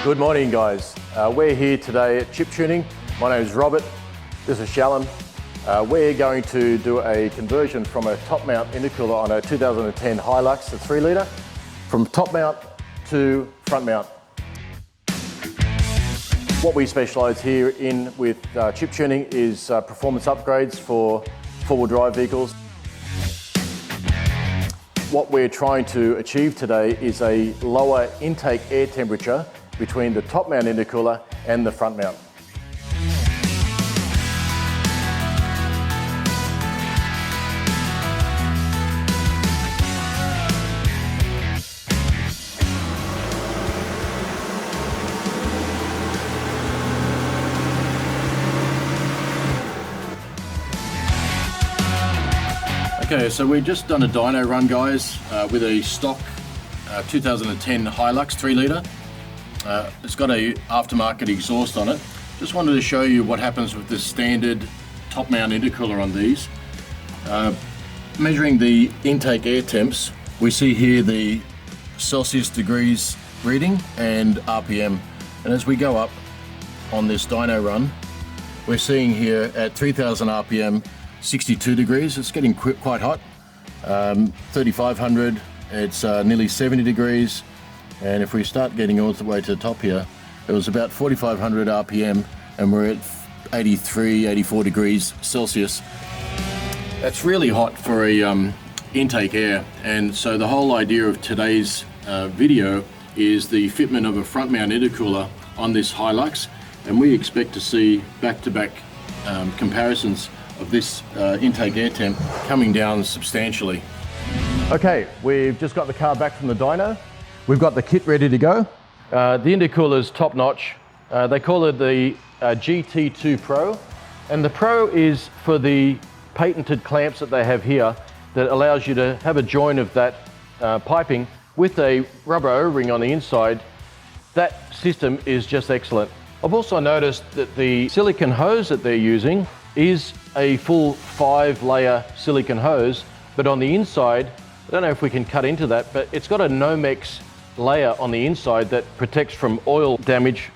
Good morning, guys. We're here today at Chiptuning. My name is Robert. This is Shalom. We're going to do a conversion from a top mount intercooler on a 2010 Hilux, a 3 litre, from top mount to front mount. What we specialise here in with Chiptuning is performance upgrades for four-wheel drive vehicles. What we're trying to achieve today is a lower intake air temperature between the top mount intercooler and the front mount. Okay, so we've just done a dyno run, guys, with a stock 2010 Hilux 3 litre. It's got a aftermarket exhaust on it. Just wanted to show you what happens with the standard top mount intercooler on these. Measuring the intake air temps, we see here the Celsius degrees reading and RPM. And as we go up on this dyno run, we're seeing here at 3000 RPM, 62 degrees. It's getting quite hot. 3500, it's nearly 70 degrees. And if we start getting all the way to the top here, it was about 4500 RPM and we're at 83, 84 degrees Celsius. That's really hot for a intake air. And so the whole idea of today's video is the fitment of a front mount intercooler on this Hilux. And we expect to see back-to-back comparisons of this intake air temp coming down substantially. Okay, we've just got the car back from the dyno. We've got the kit ready to go. The intercooler is top notch. They call it the GT2 Pro. And the Pro is for the patented clamps that they have here that allows you to have a join of that piping with a rubber O-ring on the inside. That system is just excellent. I've also noticed that the silicone hose that they're using is a full 5-layer silicone hose, but on the inside, I don't know if we can cut into that, but it's got a Nomex layer on the inside that protects from oil damage